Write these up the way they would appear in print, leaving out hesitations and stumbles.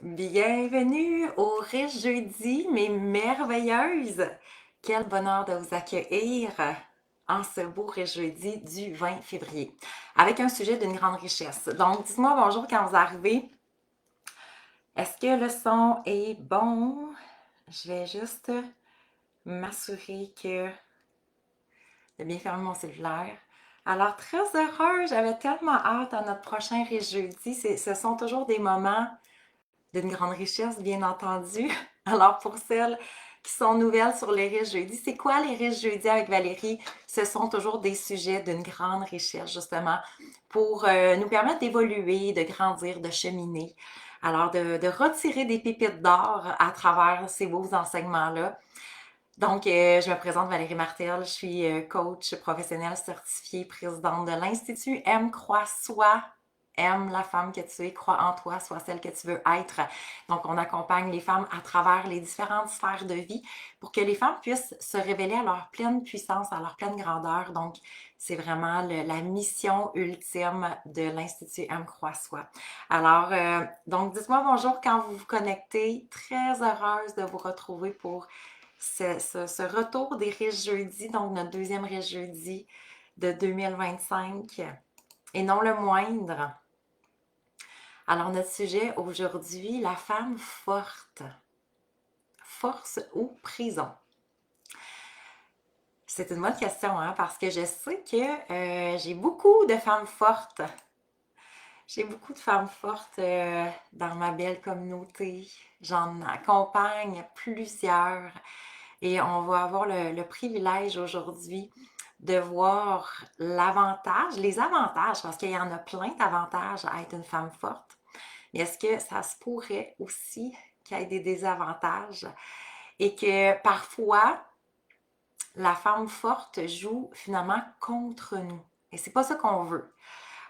Bienvenue au Riche Jeudi, mes merveilleuses! Quel bonheur de vous accueillir en ce beau Riche Jeudi du 20 février, avec un sujet d'une grande richesse. Donc, dites-moi bonjour quand vous arrivez. Est-ce que le son est bon? Je vais juste m'assurer que j'ai bien fermé mon cellulaire. Alors, très heureuse, j'avais tellement hâte à notre prochain Riche Jeudi. Ce sont toujours des moments d'une grande richesse, bien entendu. Alors, pour celles qui sont nouvelles sur les riches jeudis, c'est quoi les riches jeudis avec Valérie? Ce sont toujours des sujets d'une grande richesse, justement, pour nous permettre d'évoluer, de grandir, de cheminer. Alors, de retirer des pépites d'or à travers ces beaux enseignements-là. Donc, je me présente Valérie Martel, je suis coach professionnelle certifiée, présidente de l'Institut M Croix Soi. Aime la femme que tu es, crois en toi, sois celle que tu veux être. Donc, on accompagne les femmes à travers les différentes sphères de vie pour que les femmes puissent se révéler à leur pleine puissance, à leur pleine grandeur. Donc, c'est vraiment la mission ultime de l'Institut M Croix Soi. Alors, donc, dites-moi bonjour quand vous vous connectez. Très heureuse de vous retrouver pour ce retour des riches jeudis, donc notre deuxième riche jeudi de 2025, et non le moindre. Alors, notre sujet aujourd'hui, la femme forte. Force ou prison? C'est une bonne question, hein, parce que je sais que j'ai beaucoup de femmes fortes. J'ai beaucoup de femmes fortes dans ma belle communauté. J'en accompagne plusieurs. Et on va avoir le privilège aujourd'hui de voir l'avantage, les avantages, parce qu'il y en a plein d'avantages à être une femme forte. Mais est-ce que ça se pourrait aussi qu'il y ait des désavantages et que parfois la femme forte joue finalement contre nous? Et c'est pas ça qu'on veut.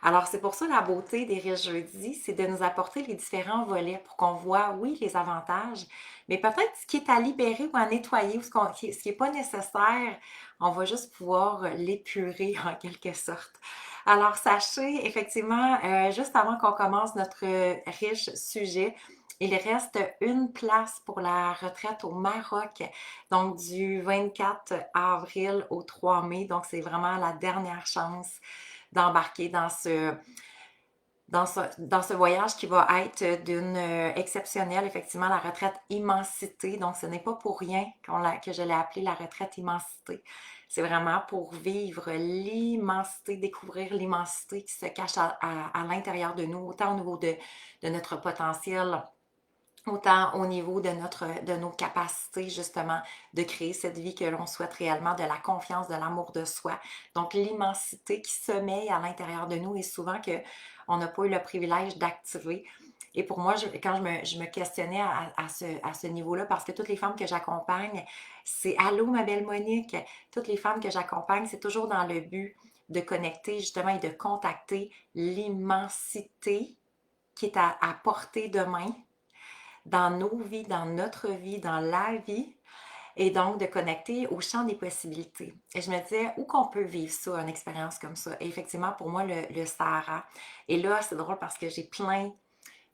Alors, c'est pour ça la beauté des Riches Jeudis, c'est de nous apporter les différents volets pour qu'on voit, oui, les avantages, mais peut-être ce qui est à libérer ou à nettoyer ou ce qui n'est pas nécessaire, on va juste pouvoir l'épurer en quelque sorte. Alors, sachez, effectivement, juste avant qu'on commence notre riche sujet, il reste une place pour la retraite au Maroc, donc du 24 avril au 3 mai. Donc, c'est vraiment la dernière chance d'embarquer dans ce voyage qui va être d'une exceptionnelle, effectivement, la retraite immensité. Donc, ce n'est pas pour rien que je l'ai appelée la retraite immensité. C'est vraiment pour vivre l'immensité, découvrir l'immensité qui se cache à l'intérieur de nous, autant au niveau de notre potentiel, autant au niveau de nos capacités, justement, de créer cette vie que l'on souhaite réellement, de la confiance, de l'amour de soi. Donc, l'immensité qui sommeille à l'intérieur de nous et souvent qu'on n'a pas eu le privilège d'activer. Et pour moi, quand je me questionnais à ce niveau-là, parce que toutes les femmes que j'accompagne, c'est allô, ma belle Monique, toutes les femmes que j'accompagne, c'est toujours dans le but de connecter justement et de contacter l'immensité qui est à portée de main dans nos vies, dans notre vie, dans la vie, et donc de connecter au champ des possibilités. Et je me disais, où qu'on peut vivre ça, une expérience comme ça? Et effectivement, pour moi, le Sahara. Et là, c'est drôle parce que j'ai plein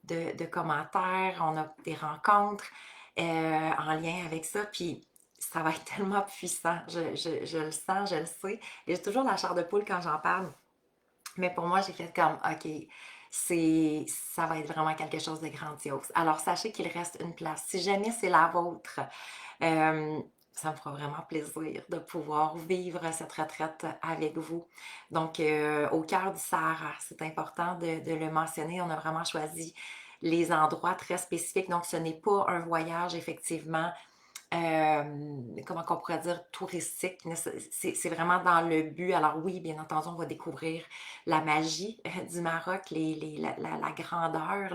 de commentaires, on a des rencontres en lien avec ça, puis ça va être tellement puissant. Je le sens, je le sais. Et j'ai toujours la chair de poule quand j'en parle. Mais pour moi, j'ai fait comme, OK, ça va être vraiment quelque chose de grandiose. Alors, sachez qu'il reste une place. Si jamais c'est la vôtre, euh, ça me fera vraiment plaisir de pouvoir vivre cette retraite avec vous. Donc, au cœur du Sahara, c'est important de le mentionner. On a vraiment choisi les endroits très spécifiques. Donc, ce n'est pas un voyage, effectivement, comment qu'on pourrait dire, touristique. C'est vraiment dans le but. Alors oui, bien entendu, on va découvrir la magie du Maroc, la grandeur,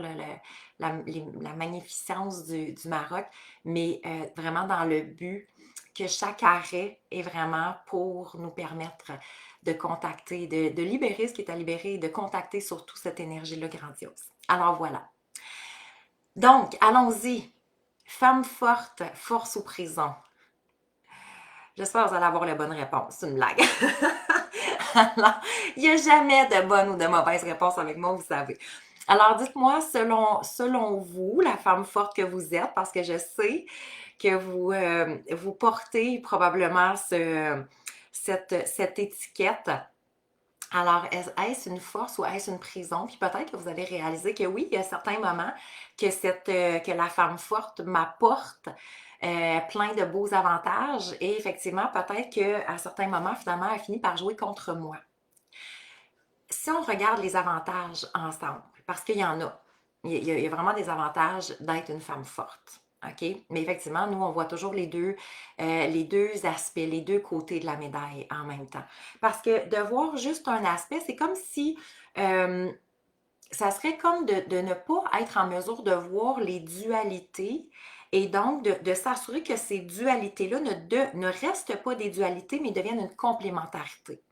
la magnificence du Maroc, mais vraiment dans le but que chaque arrêt est vraiment pour nous permettre de contacter, de libérer ce qui est à libérer et de contacter surtout cette énergie-là grandiose. Alors voilà. Donc, allons-y. Femme forte, force ou prison? J'espère que vous allez avoir la bonne réponse. C'est une blague. Alors, il n'y a jamais de bonne ou de mauvaise réponse avec moi, vous savez. Alors dites-moi, selon vous, la femme forte que vous êtes, parce que je sais que vous portez probablement cette étiquette. Alors, est-ce une force ou est-ce une prison? Puis peut-être que vous avez réalisé que oui, il y a certains moments que la femme forte m'apporte plein de beaux avantages et effectivement, peut-être qu'à certains moments, finalement, elle finit par jouer contre moi. Si on regarde les avantages ensemble, parce qu'il y en a, il y a vraiment des avantages d'être une femme forte. OK? Mais effectivement, nous, on voit toujours les deux aspects, les deux côtés de la médaille en même temps. Parce que de voir juste un aspect, c'est comme si euh, ça serait comme de ne pas être en mesure de voir les dualités et donc de s'assurer que ces dualités-là ne restent pas des dualités, mais deviennent une complémentarité.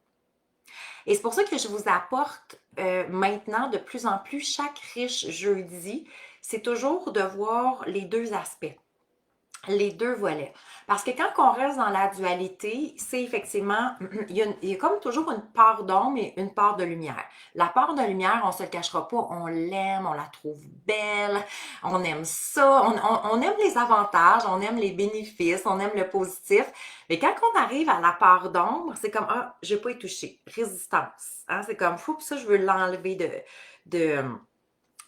Et c'est pour ça que je vous apporte maintenant de plus en plus chaque riche jeudi, c'est toujours de voir les deux aspects, les deux volets. Parce que quand on reste dans la dualité, c'est effectivement, il y a comme toujours une part d'ombre et une part de lumière. La part de lumière, on ne se le cachera pas, on l'aime, on la trouve belle, on aime ça, on aime les avantages, on aime les bénéfices, on aime le positif. Mais quand on arrive à la part d'ombre, c'est comme, ah, je ne vais pas y toucher, résistance. Hein? C'est comme, fou, ça, je veux l'enlever de,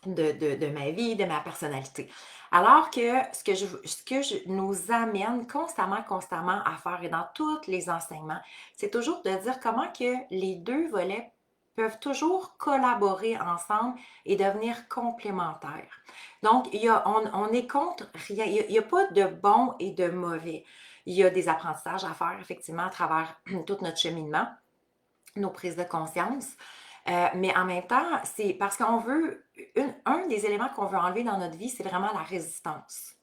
de ma vie, de ma personnalité. Alors que nous amène constamment à faire, et dans tous les enseignements, c'est toujours de dire comment que les deux volets peuvent toujours collaborer ensemble et devenir complémentaires. Donc, on est contre rien. Il y a pas de bon et de mauvais. Il y a des apprentissages à faire, effectivement, à travers tout notre cheminement, nos prises de conscience. Mais en même temps, c'est parce qu'on veut, un des éléments qu'on veut enlever dans notre vie, c'est vraiment la résistance.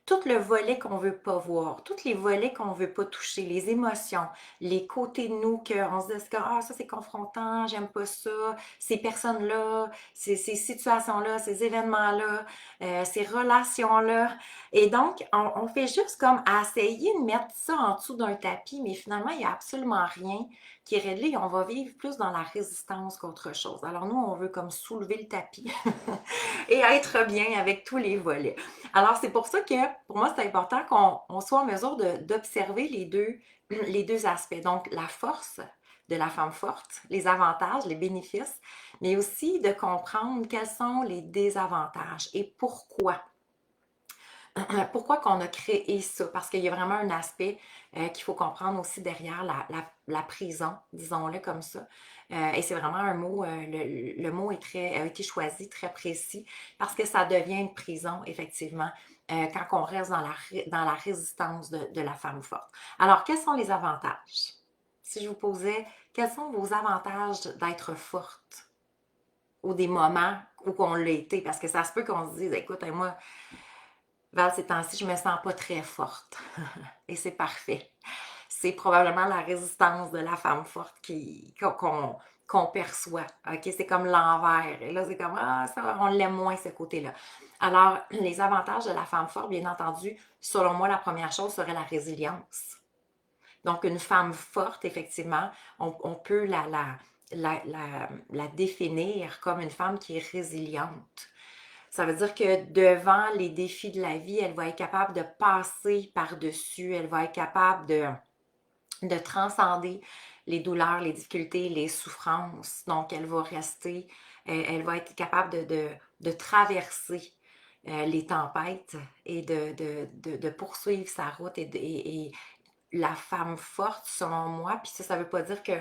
Tout le volet qu'on veut pas voir, tous les volets qu'on veut pas toucher, les émotions, les côtés de nous qu'on se dit que ah, ça c'est confrontant, j'aime pas ça, ces personnes-là, ces situations-là, ces événements-là, ces relations-là. Et donc, on fait juste comme essayer de mettre ça en dessous d'un tapis, mais finalement, il n'y a absolument rien qui est réglé. On va vivre plus dans la résistance qu'autre chose. Alors nous, on veut comme soulever le tapis et être bien avec tous les volets. Alors, c'est pour ça que pour moi, c'est important qu'on soit en mesure d'observer les deux aspects. Donc, la force de la femme forte, les avantages, les bénéfices, mais aussi de comprendre quels sont les désavantages et pourquoi. Pourquoi qu'on a créé ça? Parce qu'il y a vraiment un aspect qu'il faut comprendre aussi derrière la prison, disons-le comme ça. Et c'est vraiment un mot, le mot a été choisi très précis parce que ça devient une prison, effectivement, quand on reste dans la résistance de la femme forte. Alors, quels sont les avantages? Si je vous posais, quels sont vos avantages d'être forte ou des moments où on l'a été? Parce que ça se peut qu'on se dise, écoute, moi, Val, ces temps-ci, je me sens pas très forte. Et c'est parfait. C'est probablement la résistance de la femme forte qu'on perçoit. OK? C'est comme l'envers. Et là, c'est comme, ah, ça, on l'aime moins, ce côté-là. Alors, les avantages de la femme forte, bien entendu, selon moi, la première chose serait la résilience. Donc, une femme forte, effectivement, on peut la définir comme une femme qui est résiliente. Ça veut dire que devant les défis de la vie, elle va être capable de passer par-dessus, elle va être capable de transcender les douleurs, les difficultés, les souffrances. Donc, elle va rester, elle va être capable de traverser les tempêtes et de poursuivre sa route et la femme forte, selon moi, puis ça ne veut pas dire que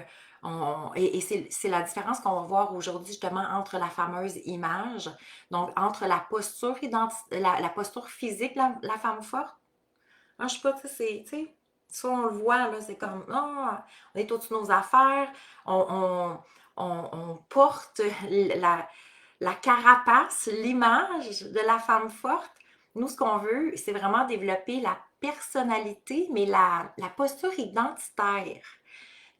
et c'est la différence qu'on va voir aujourd'hui justement entre la fameuse image, donc entre la posture la posture physique de la femme forte. Ah, je sais pas, tu sais, ça on le voit, là, c'est comme, ah, on est au-dessus de nos affaires, on porte la carapace, l'image de la femme forte. Nous, ce qu'on veut, c'est vraiment développer la personnalité, mais la posture identitaire.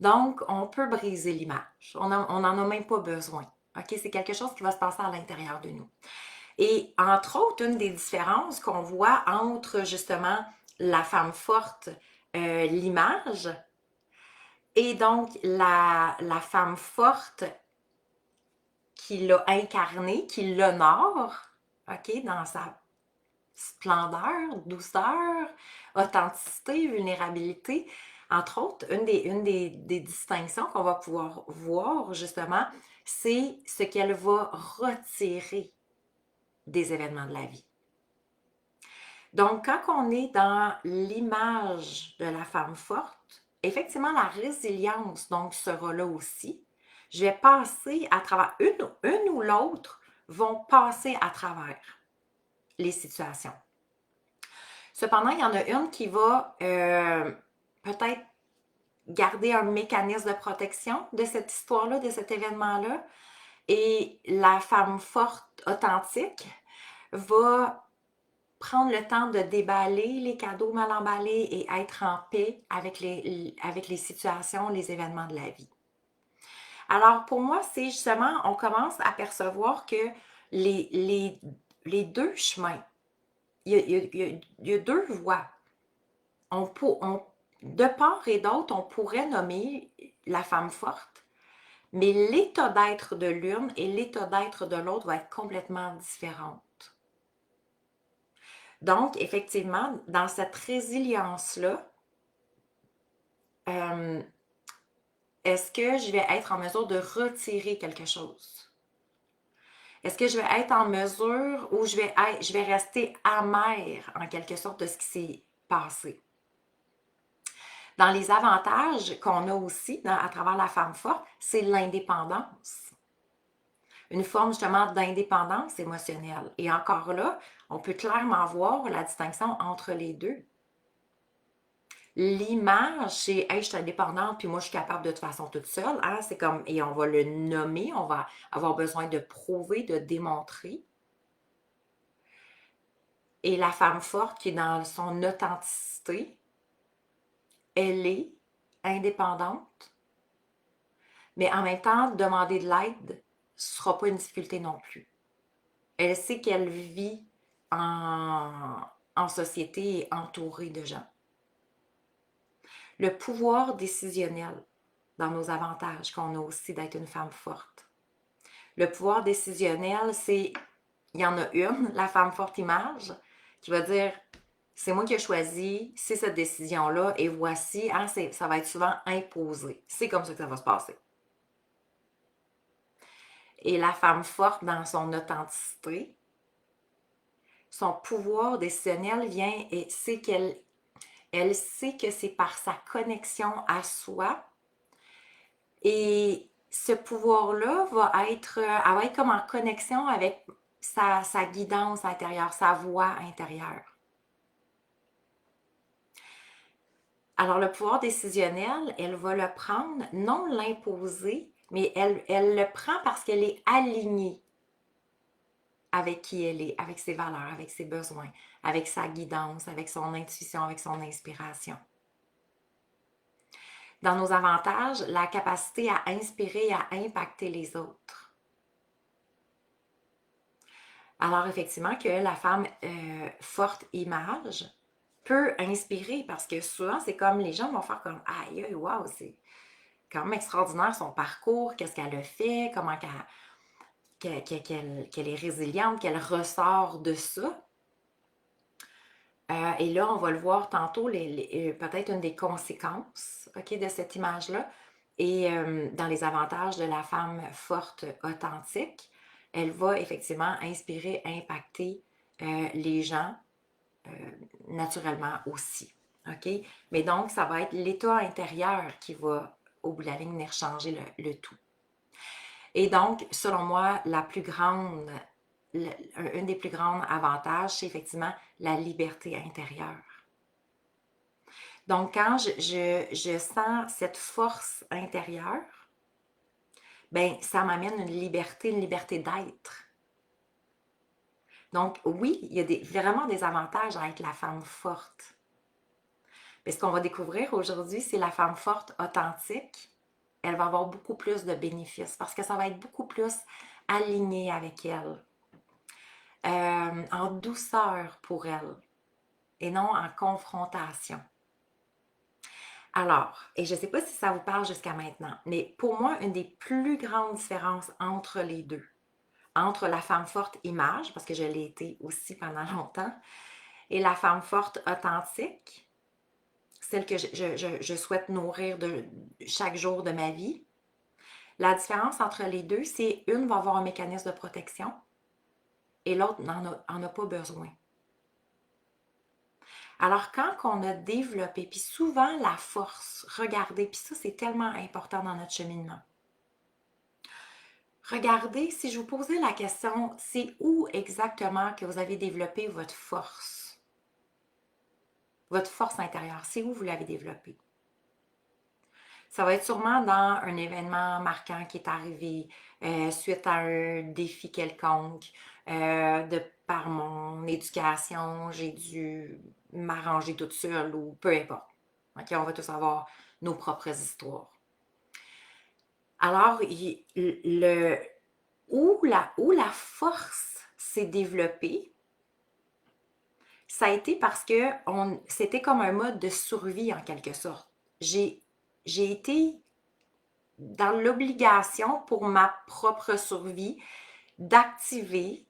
Donc, on peut briser l'image. On n'en a même pas besoin. OK? C'est quelque chose qui va se passer à l'intérieur de nous. Et entre autres, une des différences qu'on voit entre justement la femme forte, l'image, et donc la femme forte qui l'a incarné, qui l'honore, OK, dans sa splendeur, douceur, authenticité, vulnérabilité. Entre autres, une des distinctions qu'on va pouvoir voir, justement, c'est ce qu'elle va retirer des événements de la vie. Donc, quand on est dans l'image de la femme forte, effectivement, la résilience, donc, sera là aussi. Je vais passer à travers, une ou l'autre vont passer à travers les situations. Cependant, il y en a une qui va peut-être garder un mécanisme de protection de cette histoire-là, de cet événement-là. Et la femme forte, authentique, va prendre le temps de déballer les cadeaux mal emballés et être en paix avec les situations, les événements de la vie. Alors, pour moi, c'est justement, on commence à percevoir que les deux chemins, il y a deux voies. De part et d'autre, on pourrait nommer la femme forte, mais l'état d'être de l'une et l'état d'être de l'autre va être complètement différent. Donc, effectivement, dans cette résilience-là, est-ce que je vais être en mesure de retirer quelque chose? Est-ce que je vais être en mesure ou je vais rester amère en quelque sorte de ce qui s'est passé? Dans les avantages qu'on a aussi à travers la femme forte, c'est l'indépendance. Une forme justement d'indépendance émotionnelle. Et encore là, on peut clairement voir la distinction entre les deux. L'image, c'est hey, je suis indépendante, puis moi je suis capable de toute façon toute seule. Hein? C'est comme, et on va le nommer, on va avoir besoin de prouver, de démontrer. Et la femme forte qui est dans son authenticité, elle est indépendante, mais en même temps, demander de l'aide ne sera pas une difficulté non plus. Elle sait qu'elle vit en société et entourée de gens. Le pouvoir décisionnel dans nos avantages qu'on a aussi d'être une femme forte. Le pouvoir décisionnel, c'est, il y en a une, la femme forte image, qui va dire, c'est moi qui ai choisi, c'est cette décision-là, et voici, hein, ça va être souvent imposé. C'est comme ça que ça va se passer. Et la femme forte dans son authenticité, son pouvoir décisionnel vient et c'est elle sait que c'est par sa connexion à soi et ce pouvoir-là elle va être comme en connexion avec sa guidance intérieure, sa voix intérieure. Alors, le pouvoir décisionnel, elle va le prendre, non l'imposer, mais elle le prend parce qu'elle est alignée avec qui elle est, avec ses valeurs, avec ses besoins, avec sa guidance, avec son intuition, avec son inspiration. Dans nos avantages, la capacité à inspirer, à impacter les autres. Alors, effectivement, que la femme forte image peut inspirer parce que souvent, c'est comme les gens vont faire comme aïe, wow, c'est quand même extraordinaire son parcours, qu'est-ce qu'elle a fait, comment qu'elle est résiliente, qu'elle ressort de ça. Et là, on va le voir tantôt, peut-être une des conséquences de cette image-là. Et dans les avantages de la femme forte, authentique, elle va effectivement inspirer, impacter les gens naturellement aussi. OK? Mais donc, ça va être l'état intérieur qui va, au bout de la ligne, venir changer le tout. Et donc, selon moi, un des plus grands avantages, c'est effectivement la liberté intérieure. Donc, quand je sens cette force intérieure, ben ça m'amène une liberté d'être. Donc, oui, il y a vraiment des avantages à être la femme forte. Mais ce qu'on va découvrir aujourd'hui, c'est la femme forte authentique. Elle va avoir beaucoup plus de bénéfices parce que ça va être beaucoup plus aligné avec elle. En douceur pour elle et non en confrontation. Alors, et je ne sais pas si ça vous parle jusqu'à maintenant, mais pour moi, une des plus grandes différences entre les deux, entre la femme forte image, parce que je l'ai été aussi pendant longtemps, et la femme forte authentique, celle que je souhaite nourrir chaque jour de ma vie. La différence entre les deux, c'est une va avoir un mécanisme de protection et l'autre n'en a pas besoin. Alors, quand on a développé, puis souvent la force, regardez, puis ça, c'est tellement important dans notre cheminement. Regardez, si je vous posais la question, c'est où exactement que vous avez développé votre force? Votre force intérieure, c'est où vous l'avez développée? Ça va être sûrement dans un événement marquant qui est arrivé suite à un défi quelconque. De par mon éducation, j'ai dû m'arranger toute seule ou peu importe. OK, on va tous avoir nos propres histoires. Alors, où la force s'est développée, ça a été parce que c'était comme un mode de survie en quelque sorte. J'ai été dans l'obligation pour ma propre survie d'activer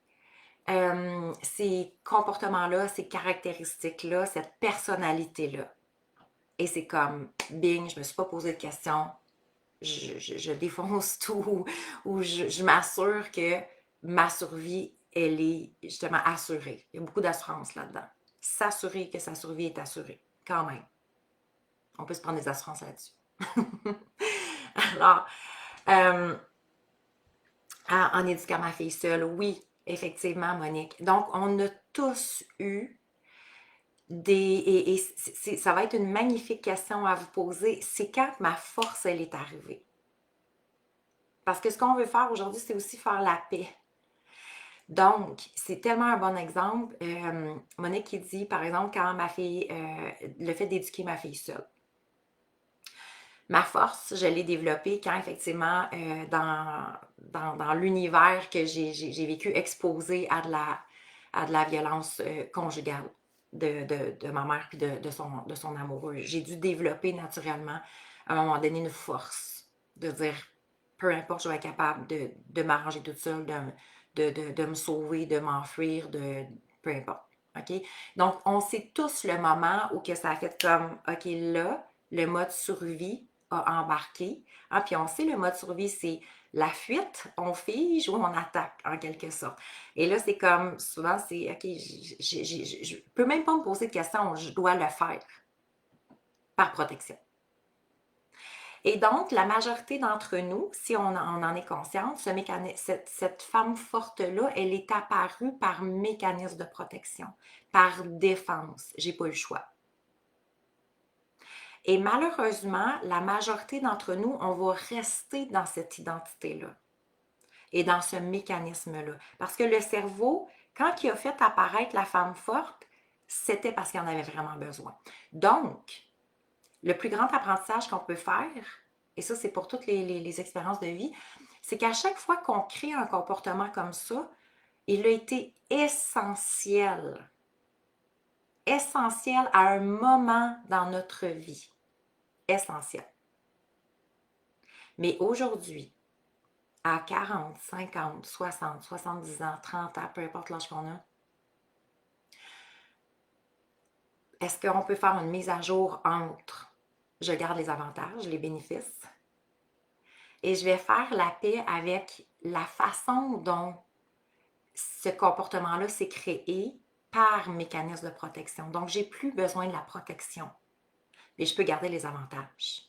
ces comportements-là, ces caractéristiques-là, cette personnalité-là. Et c'est comme, bing, je ne me suis pas posé de questions, je défonce tout, ou je m'assure que ma survie, elle est justement assurée. Il y a beaucoup d'assurance là-dedans. S'assurer que sa survie est assurée, quand même. On peut se prendre des assurances là-dessus. Alors, en éduquant ma fille seule, oui, effectivement, Monique. Donc, on a tous eu ça va être une magnifique question à vous poser. C'est quand ma force, elle est arrivée. Parce que ce qu'on veut faire aujourd'hui, c'est aussi faire la paix. Donc, c'est tellement un bon exemple. Monique qui dit, par exemple, quand ma fille, le fait d'éduquer ma fille seule. Ma force, je l'ai développée quand effectivement, dans l'univers que j'ai vécu exposé à de la violence conjugale de ma mère puis de son amoureux. J'ai dû développer naturellement à un moment donné une force de dire peu importe, je vais être capable de m'arranger toute seule, de me sauver, de m'enfuir, peu importe. OK? Donc, on sait tous le moment où que ça a fait comme, OK, là, le mode survie a embarqué. Ah, puis on sait, le mode survie, c'est la fuite, on fige ou on attaque, en quelque sorte. Et là, c'est comme, souvent, c'est, OK, je peux même pas me poser de questions, je dois le faire par protection. Et donc, la majorité d'entre nous, si on en est consciente, cette femme forte-là, elle est apparue par mécanisme de protection, par défense. J'ai pas eu le choix. Et malheureusement, la majorité d'entre nous, on va rester dans cette identité-là et dans ce mécanisme-là. Parce que le cerveau, quand il a fait apparaître la femme forte, c'était parce qu'il en avait vraiment besoin. Donc, le plus grand apprentissage qu'on peut faire, et ça c'est pour toutes les expériences de vie, c'est qu'à chaque fois qu'on crée un comportement comme ça, il a été essentiel à un moment dans notre vie. Essentiel. Mais aujourd'hui, à 40, 50, 60, 70 ans, 30 ans, peu importe l'âge qu'on a, est-ce qu'on peut faire une mise à jour entre je garde les avantages, les bénéfices, et je vais faire la paix avec la façon dont ce comportement-là s'est créé par mécanisme de protection. Donc, j'ai plus besoin de la protection, mais je peux garder les avantages.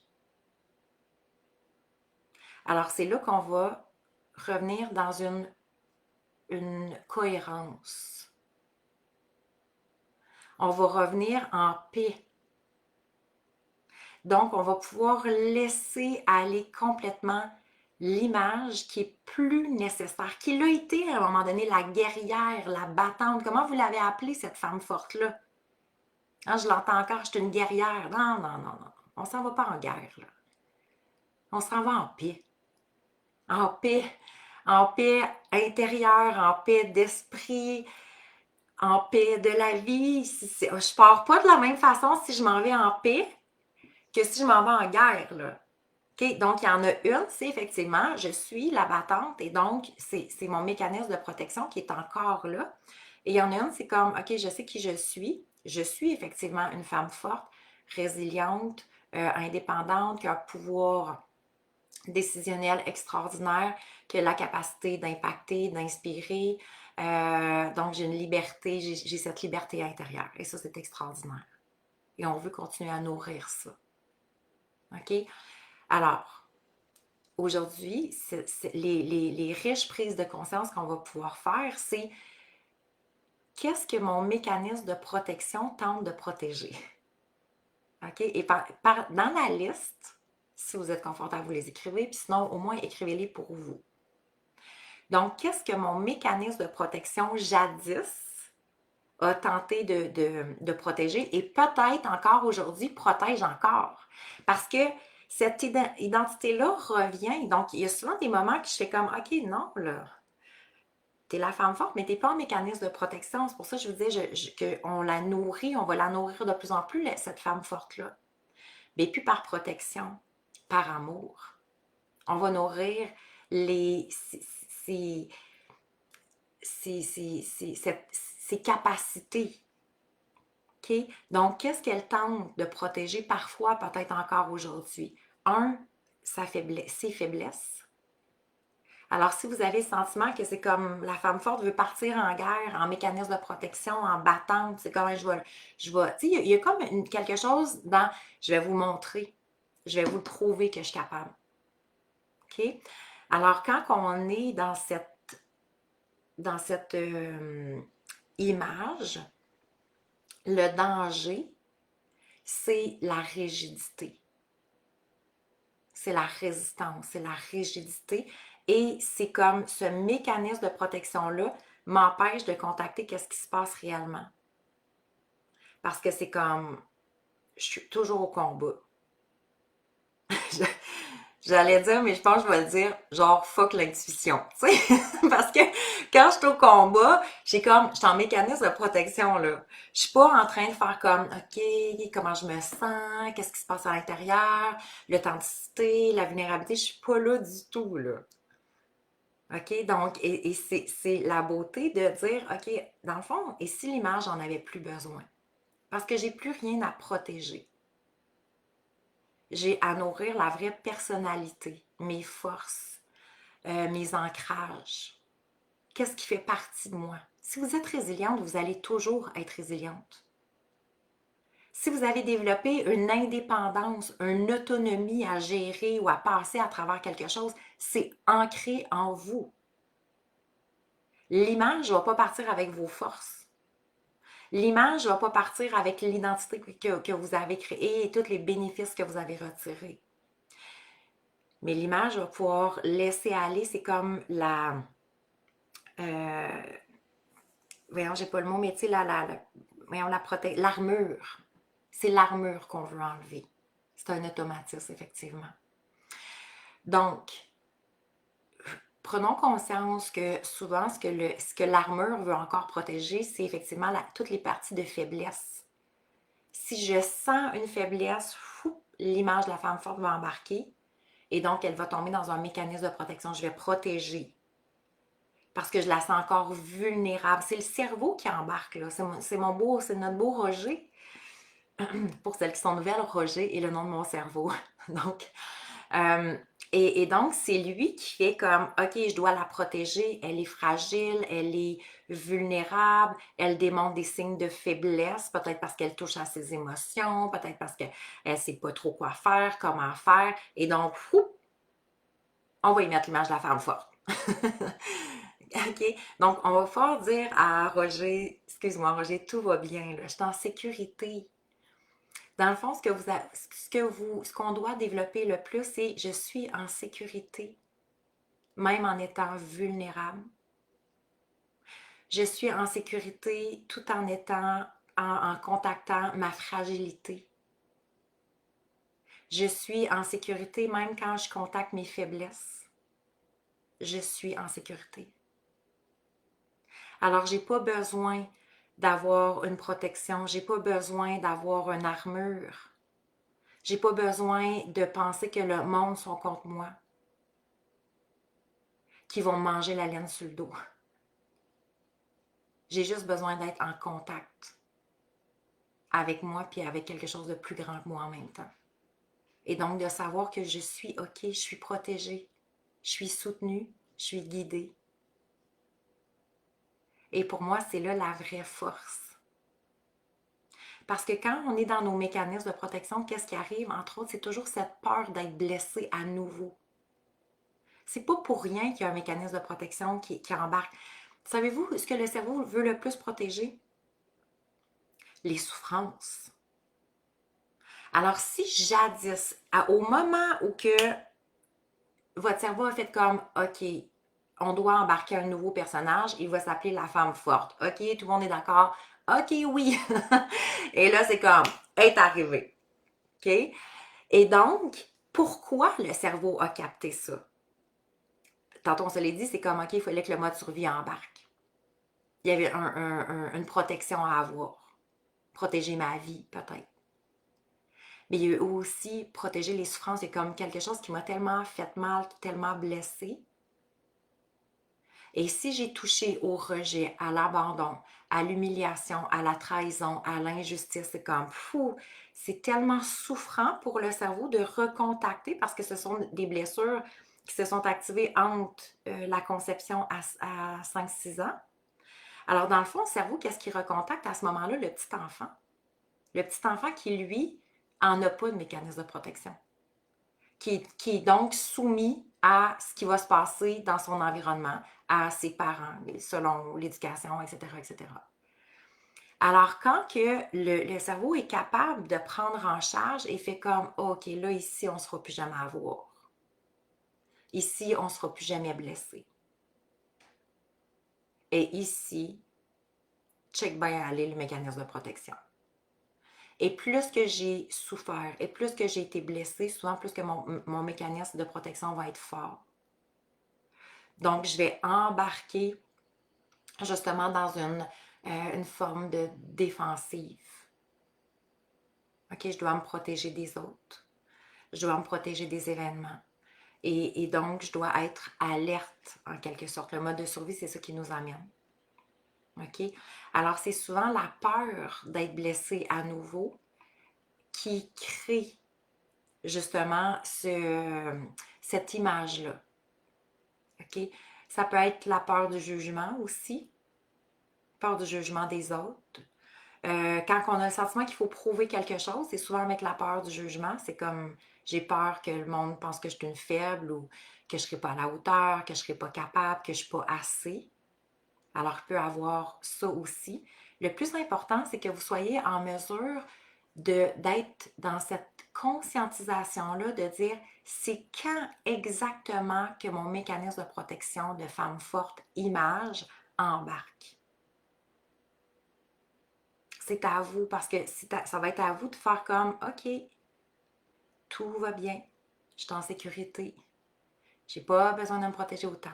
Alors, c'est là qu'on va revenir dans une cohérence. On va revenir en paix. Donc, on va pouvoir laisser aller complètement l'image qui est plus nécessaire, qui l'a été à un moment donné, la guerrière, la battante. Comment vous l'avez appelée, cette femme forte-là? Hein, je l'entends encore, je suis une guerrière. Non, non, non, non. On s'en va pas en guerre, là. On s'en va en paix. En paix intérieure, en paix d'esprit, en paix de la vie. Je pars pas de la même façon si je m'en vais en paix que si je m'en vais en guerre, là. OK? Donc, il y en a une, c'est effectivement, je suis la battante et donc, c'est mon mécanisme de protection qui est encore là. Et il y en a une, c'est comme, OK, je sais qui je suis. Je suis effectivement une femme forte, résiliente, indépendante, qui a un pouvoir décisionnel extraordinaire, qui a la capacité d'impacter, d'inspirer. Donc, j'ai une liberté, j'ai cette liberté intérieure. Et ça, c'est extraordinaire. Et on veut continuer à nourrir ça. OK? Alors, aujourd'hui, les riches prises de conscience qu'on va pouvoir faire, c'est qu'est-ce que mon mécanisme de protection tente de protéger? OK? Et dans la liste, si vous êtes confortable, vous les écrivez, puis sinon, au moins, écrivez-les pour vous. Donc, qu'est-ce que mon mécanisme de protection jadis a tenté de protéger et peut-être encore aujourd'hui protège encore? Parce que cette identité-là revient. Donc, il y a souvent des moments que je fais comme, OK, non, là, t'es la femme forte, mais t'es pas en mécanisme de protection. C'est pour ça que je vous dis qu'on la nourrit, on va la nourrir de plus en plus, cette femme forte-là. Mais plus par protection, par amour. On va nourrir ces, ses capacités. OK? Donc, qu'est-ce qu'elle tente de protéger parfois, peut-être encore aujourd'hui? Un, ses faiblesses. Alors, si vous avez le sentiment que c'est comme la femme forte veut partir en guerre, en mécanisme de protection, en battante, c'est comme tu sais, il y a comme quelque chose dans, je vais vous montrer, je vais vous prouver que je suis capable. OK? Alors, quand on est dans cette image, le danger, c'est la rigidité. C'est la résistance, c'est la rigidité. Et c'est comme ce mécanisme de protection-là m'empêche de contacter qu'est-ce qui se passe réellement. Parce que c'est comme, je suis toujours au combat. J'allais dire, mais je pense que je vais le dire, genre, fuck l'intuition, tu sais. Parce que quand je suis au combat, je suis en mécanisme de protection, là. Je suis pas en train de faire comme, OK, comment je me sens, qu'est-ce qui se passe à l'intérieur, l'authenticité, la vulnérabilité, je suis pas là du tout, là. OK, donc, et c'est la beauté de dire, OK, dans le fond, et si l'image en avait plus besoin? Parce que j'ai plus rien à protéger. J'ai à nourrir la vraie personnalité, mes forces, mes ancrages. Qu'est-ce qui fait partie de moi? Si vous êtes résiliente, vous allez toujours être résiliente. Si vous avez développé une indépendance, une autonomie à gérer ou à passer à travers quelque chose, c'est ancré en vous. L'image ne va pas partir avec vos forces. L'image ne va pas partir avec l'identité que vous avez créée et tous les bénéfices que vous avez retirés. Mais l'image va pouvoir laisser aller, c'est comme euh, voyons, j'ai pas le mot, mais tu sais, voyons, l'armure. C'est l'armure qu'on veut enlever. C'est un automatisme, effectivement. Donc, prenons conscience que souvent, ce que l'armure veut encore protéger, c'est effectivement toutes les parties de faiblesse. Si je sens une faiblesse, l'image de la femme forte va embarquer et donc elle va tomber dans un mécanisme de protection. Je vais protéger parce que je la sens encore vulnérable. C'est le cerveau qui embarque, là. C'est notre beau Roger. Pour celles qui sont nouvelles, Roger est le nom de mon cerveau. Donc, euh, et donc, c'est lui qui fait comme, OK, je dois la protéger, elle est fragile, elle est vulnérable, elle démontre des signes de faiblesse, peut-être parce qu'elle touche à ses émotions, peut-être parce qu'elle ne sait pas trop quoi faire, comment faire. Et donc, on va y mettre l'image de la femme forte. OK? Donc, on va pouvoir dire à Roger, excuse-moi Roger, tout va bien, là, je suis en sécurité. Dans le fond, ce qu'on doit développer le plus, c'est je suis en sécurité, même en étant vulnérable. Je suis en sécurité tout en en contactant ma fragilité. Je suis en sécurité même quand je contacte mes faiblesses. Je suis en sécurité. Alors, j'ai pas besoin d'avoir une protection, j'ai pas besoin d'avoir une armure. J'ai pas besoin de penser que le monde sont contre moi, qui vont me manger la laine sur le dos. J'ai juste besoin d'être en contact avec moi puis avec quelque chose de plus grand que moi en même temps. Et donc de savoir que je suis OK, je suis protégée, je suis soutenue, je suis guidée. Et pour moi, c'est là la vraie force. Parce que quand on est dans nos mécanismes de protection, qu'est-ce qui arrive? Entre autres, c'est toujours cette peur d'être blessé à nouveau. C'est pas pour rien qu'il y a un mécanisme de protection qui embarque. Savez-vous ce que le cerveau veut le plus protéger? Les souffrances. Alors, si jadis, au moment où que votre cerveau a fait comme, OK, on doit embarquer un nouveau personnage, il va s'appeler la femme forte. OK, tout le monde est d'accord? OK, oui. Et là, c'est comme, est arrivé. OK? Et donc, pourquoi le cerveau a capté ça? Tantôt, on se l'est dit, c'est comme, OK, il fallait que le mode survie embarque. Il y avait une protection à avoir. Protéger ma vie, peut-être. Mais il y a aussi protéger les souffrances. C'est comme quelque chose qui m'a tellement fait mal, tellement blessée. Et si j'ai touché au rejet, à l'abandon, à l'humiliation, à la trahison, à l'injustice, c'est comme fou. C'est tellement souffrant pour le cerveau de recontacter parce que ce sont des blessures qui se sont activées entre la conception à 5-6 ans. Alors, dans le fond, le cerveau, qu'est-ce qu'il recontacte à ce moment-là? Le petit enfant. Le petit enfant qui, lui, en a pas de mécanisme de protection. Qui est donc soumis à ce qui va se passer dans son environnement, à ses parents, selon l'éducation, etc., etc. Alors, quand que le cerveau est capable de prendre en charge et fait comme, oh, OK, là, ici, on ne sera plus jamais à voir. Ici, on ne sera plus jamais blessé. Et ici, check bien aller le mécanisme de protection. Et plus que j'ai souffert et plus que j'ai été blessée, souvent plus que mon mécanisme de protection va être fort. Donc, je vais embarquer justement dans une forme de défensive. OK, je dois me protéger des autres. Je dois me protéger des événements. Et donc, je dois être alerte, en quelque sorte. Le mode de survie, c'est ça qui nous amène. OK? Alors, c'est souvent la peur d'être blessé à nouveau qui crée justement cette image-là. OK? Ça peut être la peur du jugement aussi, peur du jugement des autres. Quand on a le sentiment qu'il faut prouver quelque chose, c'est souvent avec la peur du jugement. C'est comme j'ai peur que le monde pense que je suis une faible ou que je ne serai pas à la hauteur, que je ne serai pas capable, que je ne suis pas assez. Alors, il peut y avoir ça aussi. Le plus important, c'est que vous soyez en mesure d'être dans cette conscientisation-là, de dire c'est quand exactement que mon mécanisme de protection de femme forte image embarque. C'est à vous parce que ça va être à vous de faire comme OK, tout va bien, je suis en sécurité, j'ai pas besoin de me protéger autant.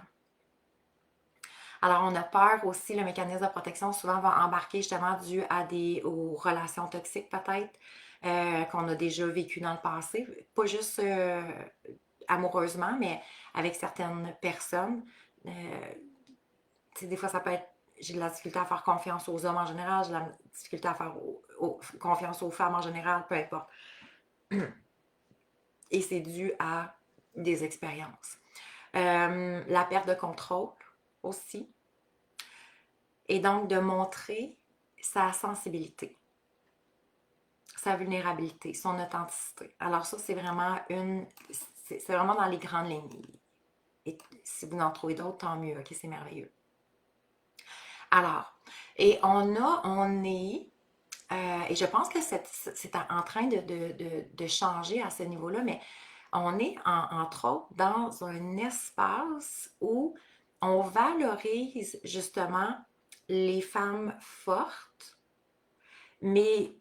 Alors, on a peur aussi, le mécanisme de protection souvent va embarquer justement dû aux relations toxiques peut-être, qu'on a déjà vécues dans le passé, pas juste amoureusement, mais avec certaines personnes. Des fois, ça peut être, j'ai de la difficulté à faire confiance aux hommes en général, j'ai de la difficulté à faire confiance aux femmes en général, peu importe. Et c'est dû à des expériences. La perte de contrôle aussi. Et donc, de montrer sa sensibilité, sa vulnérabilité, son authenticité. Alors ça, c'est vraiment c'est vraiment dans les grandes lignes. Et si vous en trouvez d'autres, tant mieux, ok, c'est merveilleux. Alors, et et je pense que c'est en train de changer à ce niveau-là, mais on est entre autres dans un espace où on valorise justement les femmes fortes, mais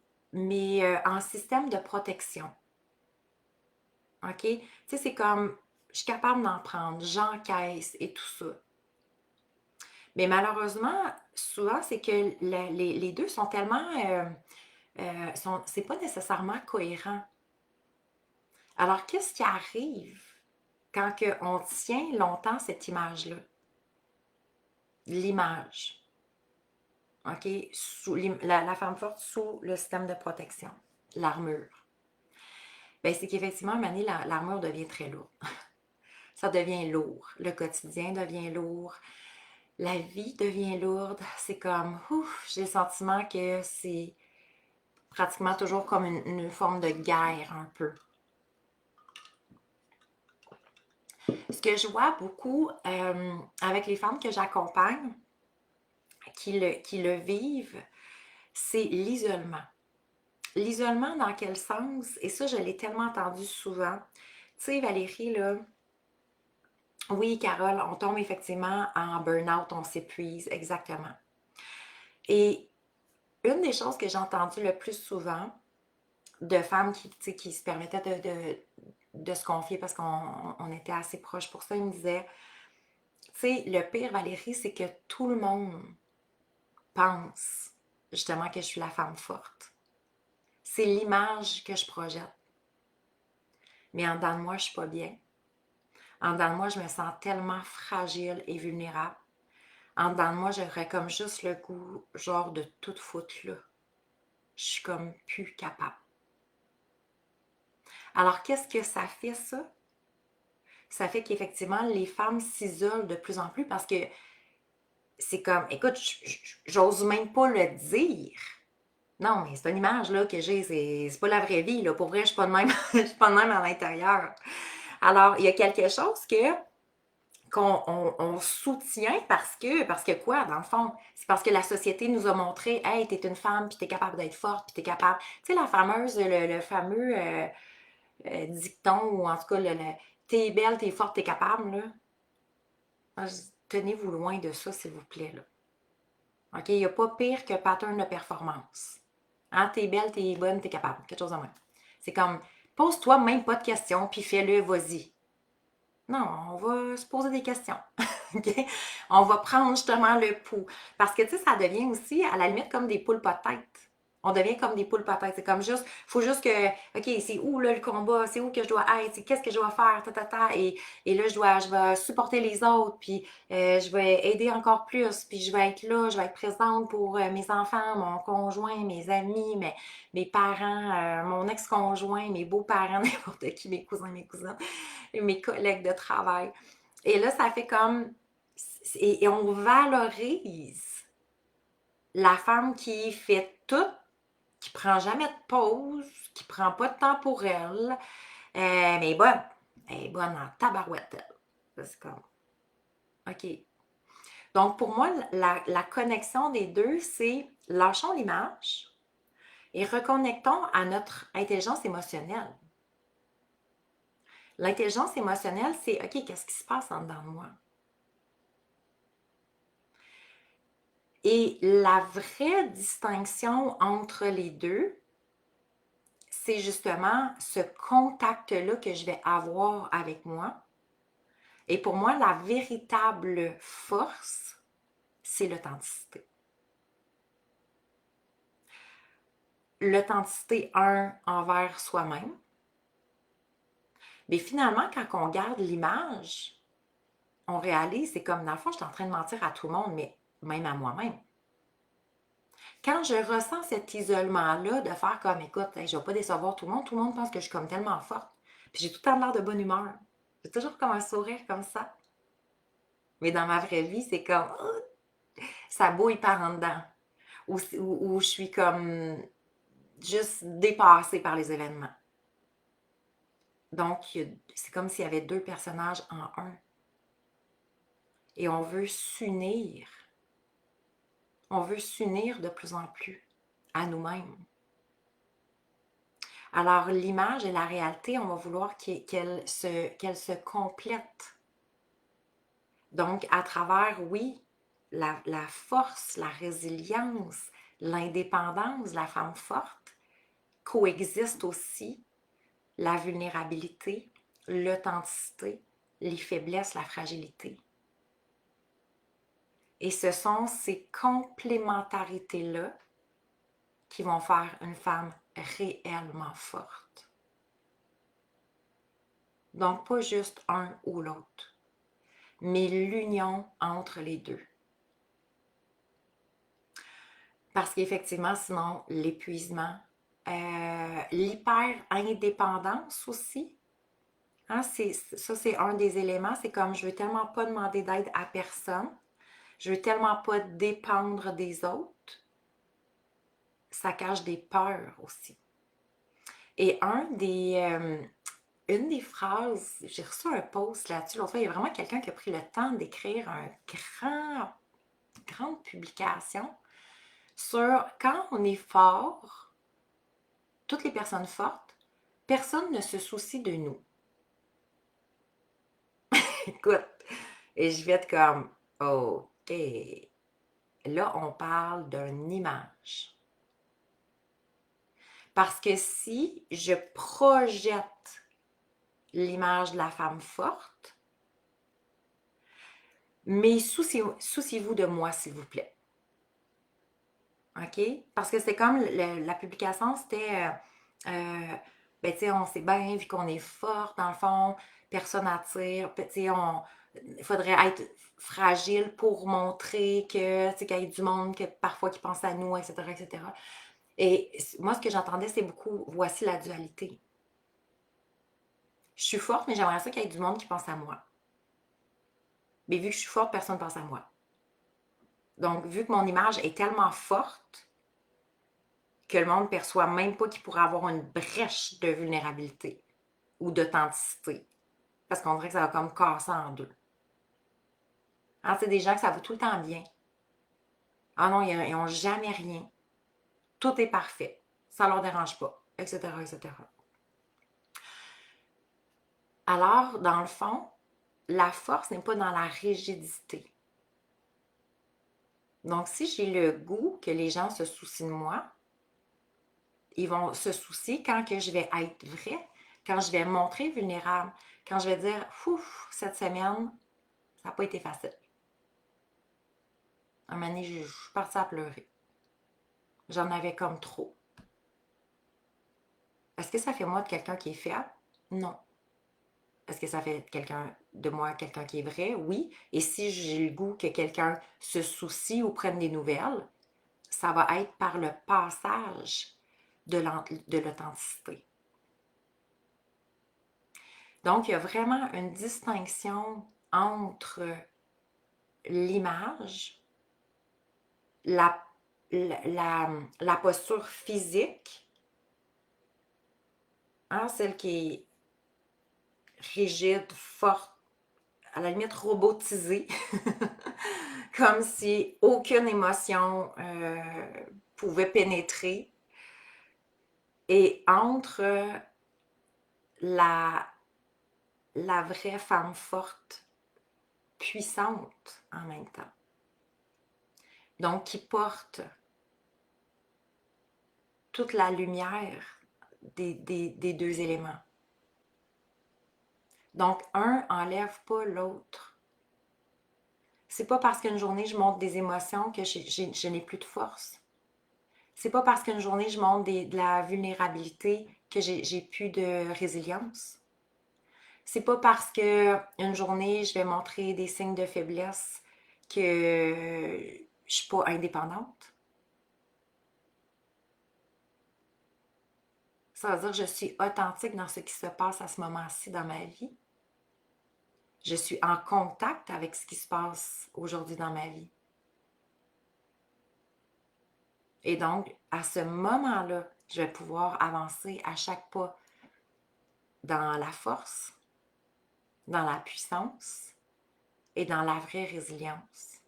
en système de protection. OK? Tu sais, c'est comme, je suis capable d'en prendre, j'encaisse et tout ça. Mais malheureusement, souvent, c'est que les deux sont tellement... c'est pas nécessairement cohérent. Alors, qu'est-ce qui arrive quand on tient longtemps cette image-là? L'image, OK? La femme forte sous le système de protection, l'armure. Bien, c'est qu'effectivement, à un moment donné, l'armure devient très lourde. Ça devient lourd. Le quotidien devient lourd. La vie devient lourde. C'est comme, ouf, j'ai le sentiment que c'est pratiquement toujours comme une forme de guerre un peu. Ce que je vois beaucoup avec les femmes que j'accompagne, qui le vivent, c'est l'isolement. L'isolement dans quel sens? Et ça, je l'ai tellement entendu souvent. Tu sais, Valérie, là, oui, Carole, on tombe effectivement en burn-out, on s'épuise, exactement. Et une des choses que j'ai entendues le plus souvent de femmes qui se permettaient de se confier parce qu'on était assez proches pour ça, ils me disaient, tu sais, le pire, Valérie, c'est que tout le monde pense justement que je suis la femme forte. C'est l'image que je projette. Mais en dedans de moi, je suis pas bien. En dedans de moi, je me sens tellement fragile et vulnérable. En dedans de moi, j'aurais comme juste le goût, genre, de tout foutre là. Je suis comme plus capable. Alors, qu'est-ce que ça fait, ça? Ça fait qu'effectivement, les femmes s'isolent de plus en plus parce que c'est comme, écoute, j'ose même pas le dire. Non, mais c'est une image là, que j'ai, c'est pas la vraie vie. Là. Pour vrai, je suis pas de même, je suis pas de même à l'intérieur. Alors, il y a quelque chose qu'on soutient parce que quoi, dans le fond? C'est parce que la société nous a montré, hey, t'es une femme, puis t'es capable d'être forte, puis t'es capable. Tu sais, le fameux dicton, ou en tout cas, t'es belle, t'es forte, t'es capable, là. Moi, tenez-vous loin de ça, s'il vous plaît, là. OK? Il n'y a pas pire que pattern de performance. Hein? T'es belle, t'es bonne, t'es capable. Quelque chose de même. C'est comme, pose-toi même pas de questions, puis fais-le, vas-y. Non, on va se poser des questions. OK? On va prendre justement le pouls. Parce que, tu sais, ça devient aussi, à la limite, comme des poules pas de tête. On devient comme des poules pas de tête. C'est comme juste, faut juste que, OK, c'est où là le combat? C'est où que je dois être? Qu'est-ce que je dois faire? Et là, je vais supporter les autres, puis je vais aider encore plus, puis je vais être là, je vais être présente pour mes enfants, mon conjoint, mes amis, mes parents, mon ex-conjoint, mes beaux-parents, n'importe qui, mes cousins, mes cousines, et mes collègues de travail. Et là, ça fait comme... Et on valorise la femme qui fait tout, qui prend jamais de pause, qui prend pas de temps pour elle, mais elle est bonne en tabarouette, elle. C'est comme, OK. Donc, pour moi, la connexion des deux, c'est lâchons l'image et reconnectons à notre intelligence émotionnelle. L'intelligence émotionnelle, c'est, OK, qu'est-ce qui se passe en dedans de moi? Et la vraie distinction entre les deux, c'est justement ce contact-là que je vais avoir avec moi. Et pour moi, la véritable force, c'est l'authenticité. L'authenticité, envers soi-même. Mais finalement, quand on garde l'image, on réalise, c'est comme, dans le fond, je suis en train de mentir à tout le monde, mais même à moi-même. Quand je ressens cet isolement-là, de faire comme, écoute, hey, je ne vais pas décevoir tout le monde pense que je suis comme tellement forte. Puis j'ai tout le temps l'air de bonne humeur. J'ai toujours comme un sourire comme ça. Mais dans ma vraie vie, c'est comme, ça bouille par en dedans. Ou je suis comme juste dépassée par les événements. Donc, c'est comme s'il y avait deux personnages en un. Et on veut s'unir. On veut s'unir de plus en plus à nous-mêmes. Alors, l'image et la réalité, on va vouloir qu'elles se complètent. Donc, à travers, oui, la force, la résilience, l'indépendance de la femme forte, coexiste aussi la vulnérabilité, l'authenticité, les faiblesses, la fragilité. Et ce sont ces complémentarités-là qui vont faire une femme réellement forte. Donc, pas juste un ou l'autre, mais l'union entre les deux. Parce qu'effectivement, sinon, l'épuisement, l'hyper-indépendance aussi, hein, ça, c'est un des éléments. C'est comme je veux tellement pas demander d'aide à personne, je veux tellement pas dépendre des autres, ça cache des peurs aussi. Et une des phrases, j'ai reçu un post là-dessus l'autre fois, il y a vraiment quelqu'un qui a pris le temps d'écrire grande publication sur quand on est fort, toutes les personnes fortes, personne ne se soucie de nous. Écoute, et je vais être comme, OK, là, on parle d'une image. Parce que si je projette l'image de la femme forte, mais souciez-vous de moi, s'il vous plaît. OK? Parce que c'est comme la publication, c'était, ben, tu sais, on sait bien, vu qu'on est forte, dans le fond, personne n'attire, tu sais, il faudrait être fragile pour montrer que, tu sais, qu'il y a du monde que, parfois qui pense à nous, etc., etc. Et moi, ce que j'entendais, c'est beaucoup, voici la dualité. Je suis forte, mais j'aimerais ça qu'il y ait du monde qui pense à moi. Mais vu que je suis forte, personne ne pense à moi. Donc, vu que mon image est tellement forte, que le monde ne perçoit même pas qu'il pourrait avoir une brèche de vulnérabilité ou d'authenticité. Parce qu'on dirait que ça va comme casser en deux. Hein, c'est des gens que ça va tout le temps bien. Ah non, ils n'ont jamais rien. Tout est parfait. Ça ne leur dérange pas, etc., etc. Alors, dans le fond, la force n'est pas dans la rigidité. Donc, si j'ai le goût que les gens se soucient de moi, ils vont se soucier quand que je vais être vraie, quand je vais me montrer vulnérable, quand je vais dire, ouf, cette semaine, ça n'a pas été facile. Un moment donné, je suis partie à pleurer. J'en avais comme trop. Est-ce que ça fait moi de quelqu'un qui est fiable? Non. Est-ce que ça fait de moi quelqu'un qui est vrai? Oui. Et si j'ai le goût que quelqu'un se soucie ou prenne des nouvelles, ça va être par le passage de l'authenticité. Donc, il y a vraiment une distinction entre l'image, la, la posture physique, hein, celle qui est rigide, forte, à la limite robotisée, comme si aucune émotion pouvait pénétrer. Et entre la, la vraie femme forte, puissante en même temps. Donc, qui porte toute la lumière des deux éléments. Donc, un enlève pas l'autre. C'est pas parce qu'une journée je montre des émotions que je n'ai plus de force. C'est pas parce qu'une journée je montre de la vulnérabilité que j'ai plus de résilience. C'est pas parce que une journée je vais montrer des signes de faiblesse que je suis pas indépendante. Ça veut dire que je suis authentique dans ce qui se passe à ce moment-ci dans ma vie. Je suis en contact avec ce qui se passe aujourd'hui dans ma vie. Et donc, à ce moment-là, je vais pouvoir avancer à chaque pas dans la force, dans la puissance et dans la vraie résilience.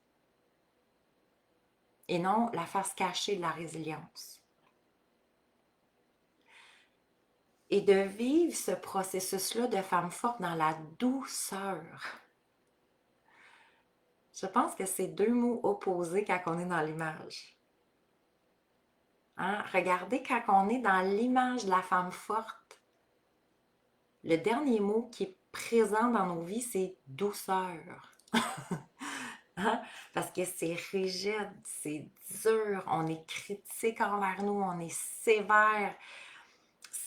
Et non la face cachée de la résilience. Et de vivre ce processus-là de femme forte dans la douceur. Je pense que c'est deux mots opposés quand on est dans l'image. Hein? Regardez quand on est dans l'image de la femme forte, le dernier mot qui est présent dans nos vies, c'est douceur. Hein? Parce que c'est rigide, c'est dur, on est critique envers nous, on est sévère.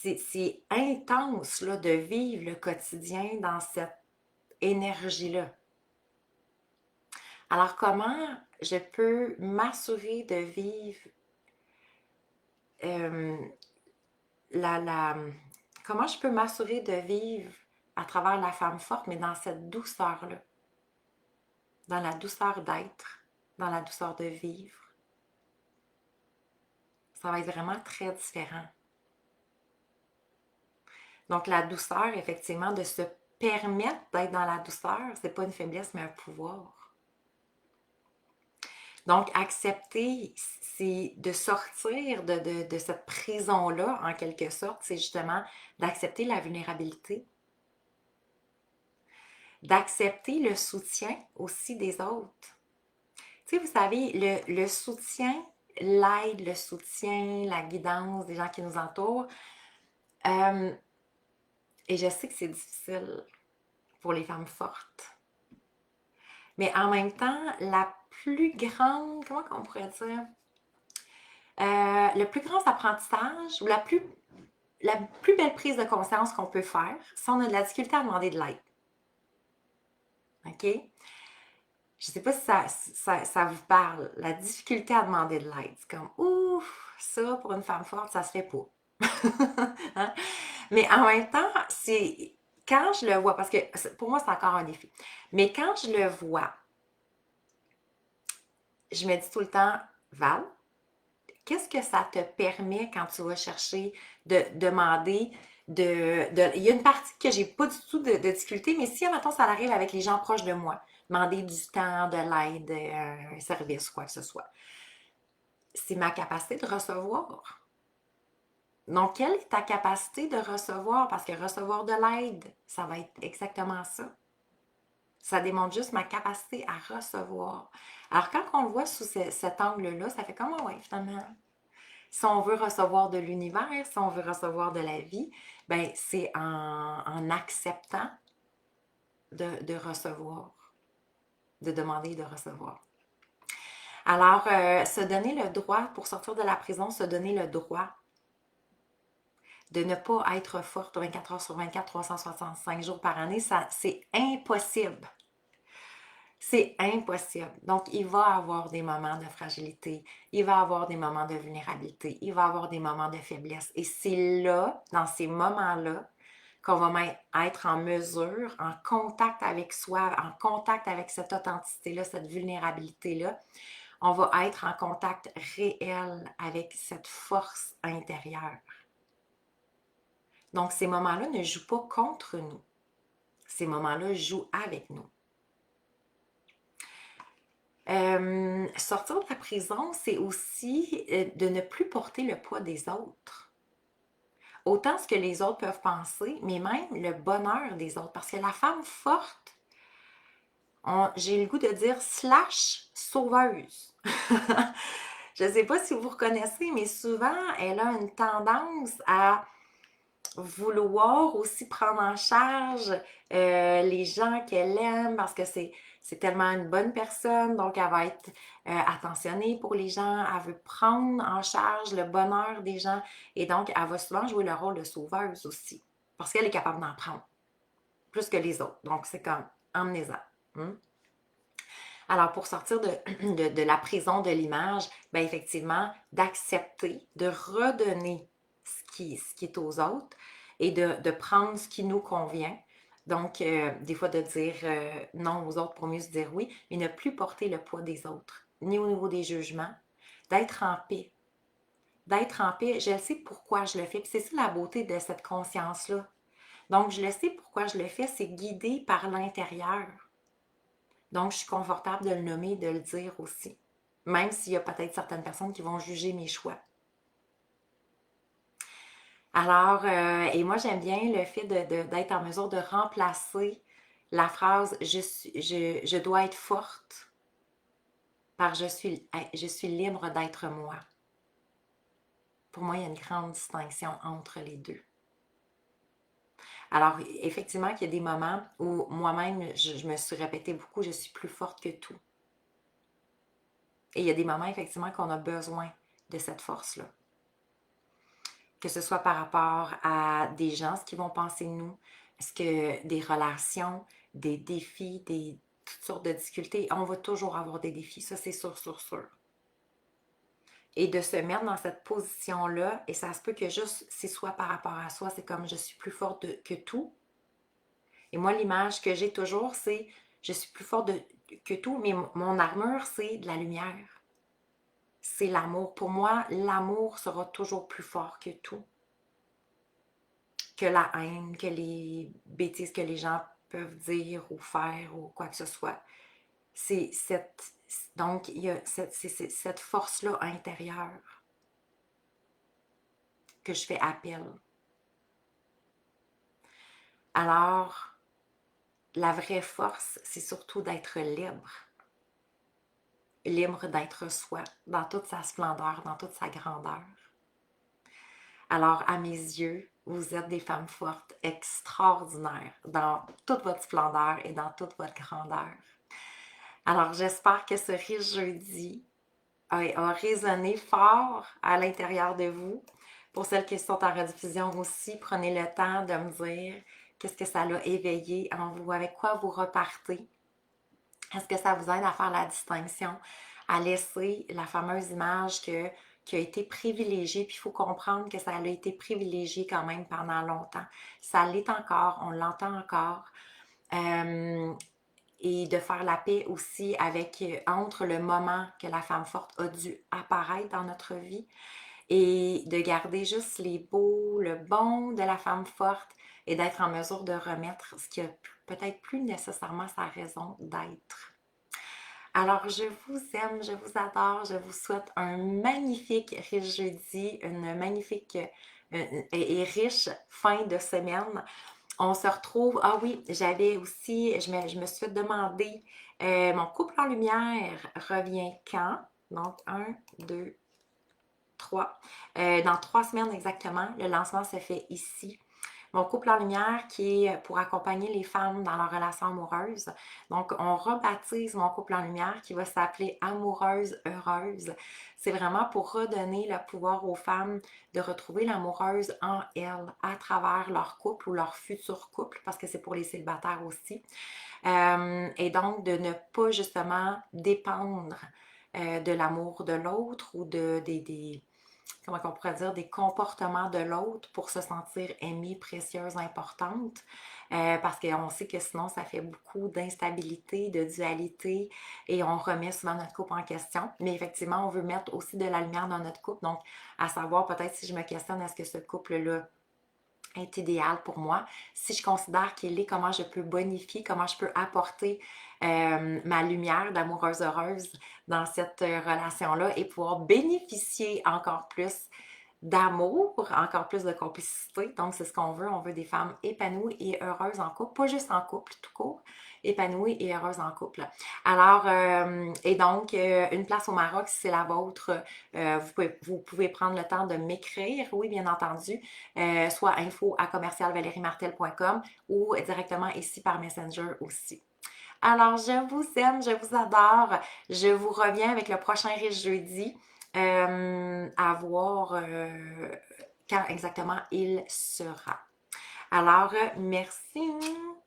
c'est intense là, de vivre le quotidien dans cette énergie-là. Alors, comment je peux m'assurer de vivre euh, la, la, comment je peux m'assurer de vivre à travers la femme forte, mais dans cette douceur-là, dans la douceur d'être, dans la douceur de vivre. Ça va être vraiment très différent. Donc, la douceur, effectivement, de se permettre d'être dans la douceur, c'est pas une faiblesse, mais un pouvoir. Donc, accepter, c'est de sortir de cette prison-là, en quelque sorte, c'est justement d'accepter la vulnérabilité, d'accepter le soutien aussi des autres. Tu sais, vous savez, le soutien, l'aide, le soutien, la guidance des gens qui nous entourent, euh, et je sais que c'est difficile pour les femmes fortes, mais en même temps, la plus grande, comment on pourrait dire, le plus grand apprentissage ou la plus belle prise de conscience qu'on peut faire, si on a de la difficulté à demander de l'aide. OK? Je ne sais pas si ça vous parle, la difficulté à demander de l'aide. C'est comme, ouf, ça, pour une femme forte, ça se fait pas. Hein? Mais en même temps, c'est quand je le vois, parce que pour moi, c'est encore un défi, mais quand je le vois, je me dis tout le temps, Val, qu'est-ce que ça te permet quand tu vas chercher de demander il y a une partie que j'ai pas du tout de difficulté, mais si, admettons, ça arrive avec les gens proches de moi, demander du temps, de l'aide, un service, quoi que ce soit, c'est ma capacité de recevoir. Donc, quelle est ta capacité de recevoir? Parce que recevoir de l'aide, ça va être exactement ça. Ça démontre juste ma capacité à recevoir. Alors, quand on le voit sous cet angle-là, ça fait comme, oh ouais, finalement, si on veut recevoir de l'univers, si on veut recevoir de la vie, ben c'est en acceptant de recevoir, de demander de recevoir. Alors, se donner le droit, pour sortir de la prison, se donner le droit de ne pas être forte 24 heures sur 24, 365 jours par année, ça, c'est impossible. C'est impossible. Donc, il va y avoir des moments de fragilité, il va y avoir des moments de vulnérabilité, il va y avoir des moments de faiblesse. Et c'est là, dans ces moments-là, qu'on va être en mesure, en contact avec soi, en contact avec cette authenticité-là, cette vulnérabilité-là. On va être en contact réel avec cette force intérieure. Donc, ces moments-là ne jouent pas contre nous. Ces moments-là jouent avec nous. Sortir de la prison, c'est aussi de ne plus porter le poids des autres. Autant ce que les autres peuvent penser, mais même le bonheur des autres. Parce que la femme forte, j'ai le goût de dire slash sauveuse. Je ne sais pas si vous reconnaissez, mais souvent, elle a une tendance à vouloir aussi prendre en charge les gens qu'elle aime parce que c'est tellement une bonne personne, donc elle va être attentionnée pour les gens, elle veut prendre en charge le bonheur des gens et donc elle va souvent jouer le rôle de sauveuse aussi parce qu'elle est capable d'en prendre plus que les autres. Donc c'est comme emmenez-en. Alors, pour sortir de la prison de l'image, bien effectivement, d'accepter, de redonner ce qui est aux autres et de prendre ce qui nous convient. Donc, des fois, de dire non aux autres pour mieux se dire oui, mais ne plus porter le poids des autres, ni au niveau des jugements, d'être en paix. D'être en paix, je sais pourquoi je le fais. Puis c'est ça la beauté de cette conscience-là. Donc, je le sais pourquoi je le fais, c'est guidé par l'intérieur. Donc, je suis confortable de le nommer, de le dire aussi. Même s'il y a peut-être certaines personnes qui vont juger mes choix. Alors, et moi, j'aime bien le fait d'être en mesure de remplacer la phrase je dois être forte par je suis libre d'être moi. Pour moi, il y a une grande distinction entre les deux. Alors, effectivement, qu'il y a des moments où moi-même, je me suis répété beaucoup, je suis plus forte que tout. Et il y a des moments, effectivement, qu'on a besoin de cette force-là. que ce soit par rapport à des gens, ce qu'ils vont penser de nous, est-ce que des relations, des défis, toutes sortes de difficultés, on va toujours avoir des défis, ça c'est sûr, sûr, sûr. Et de se mettre dans cette position-là, et ça se peut que juste, c'est soit par rapport à soi, c'est comme je suis plus forte que tout. Et moi, l'image que j'ai toujours, c'est je suis plus forte que tout, mais mon armure, c'est de la lumière. C'est l'amour. Pour moi, l'amour sera toujours plus fort que tout. Que la haine, que les bêtises que les gens peuvent dire ou faire ou quoi que ce soit. C'est donc, il y a cette force-là intérieure que je fais appel. Alors, la vraie force, c'est surtout d'être libre. Libre d'être soi, dans toute sa splendeur, dans toute sa grandeur. Alors, à mes yeux, vous êtes des femmes fortes, extraordinaires, dans toute votre splendeur et dans toute votre grandeur. Alors, j'espère que ce riche jeudi a résonné fort à l'intérieur de vous. Pour celles qui sont en rediffusion aussi, prenez le temps de me dire qu'est-ce que ça l'a éveillé en vous, avec quoi vous repartez. Est-ce que ça vous aide à faire la distinction, à laisser la fameuse image qui a été privilégiée, puis il faut comprendre que ça a été privilégié quand même pendant longtemps. Ça l'est encore, on l'entend encore. Et de faire la paix aussi avec entre le moment que la femme forte a dû apparaître dans notre vie et de garder juste les beaux, le bon de la femme forte et d'être en mesure de remettre ce qui a peut-être plus nécessairement sa raison d'être. Alors, je vous aime, je vous adore, je vous souhaite un magnifique riche jeudi, une magnifique et riche fin de semaine. On se retrouve. Ah oui, j'avais aussi, je me suis fait demander, mon couple en lumière revient quand? Donc, 1, 2, 3. Dans 3 semaines exactement, le lancement se fait ici. Mon couple en lumière qui est pour accompagner les femmes dans leur relation amoureuse. Donc, on rebaptise mon couple en lumière qui va s'appeler Amoureuse heureuse. C'est vraiment pour redonner le pouvoir aux femmes de retrouver l'amoureuse en elles à travers leur couple ou leur futur couple, parce que c'est pour les célibataires aussi. Et donc, de ne pas justement dépendre de l'amour de l'autre ou comment on pourrait dire, des comportements de l'autre pour se sentir aimée, précieuse, importante. Parce qu'on sait que sinon, ça fait beaucoup d'instabilité, de dualité et on remet souvent notre couple en question. Mais effectivement, on veut mettre aussi de la lumière dans notre couple. Donc, à savoir, peut-être si je me questionne, est-ce que ce couple-là est idéal pour moi? Si je considère qu'il est, comment je peux bonifier, comment je peux apporter ma lumière d'amoureuse heureuse dans cette relation-là et pouvoir bénéficier encore plus d'amour, encore plus de complicité. Donc, c'est ce qu'on veut. On veut des femmes épanouies et heureuses en couple, pas juste en couple, tout court, épanouies et heureuses en couple. Alors, et donc, une place au Maroc, si c'est la vôtre, vous pouvez prendre le temps de m'écrire, oui, bien entendu, soit info@commercialvalériemartel.com ou directement ici par Messenger aussi. Alors, je vous aime, je vous adore. Je vous reviens avec le prochain riche jeudi à voir quand exactement il sera. Alors, merci.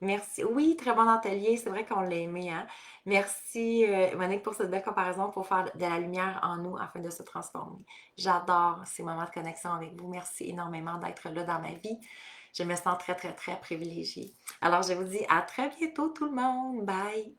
Merci. Oui, très bon atelier. C'est vrai qu'on l'a aimé, hein? Merci, Monique, pour cette belle comparaison pour faire de la lumière en nous afin de se transformer. J'adore ces moments de connexion avec vous. Merci énormément d'être là dans ma vie. Je me sens très, très, très privilégiée. Alors, je vous dis à très bientôt, tout le monde. Bye!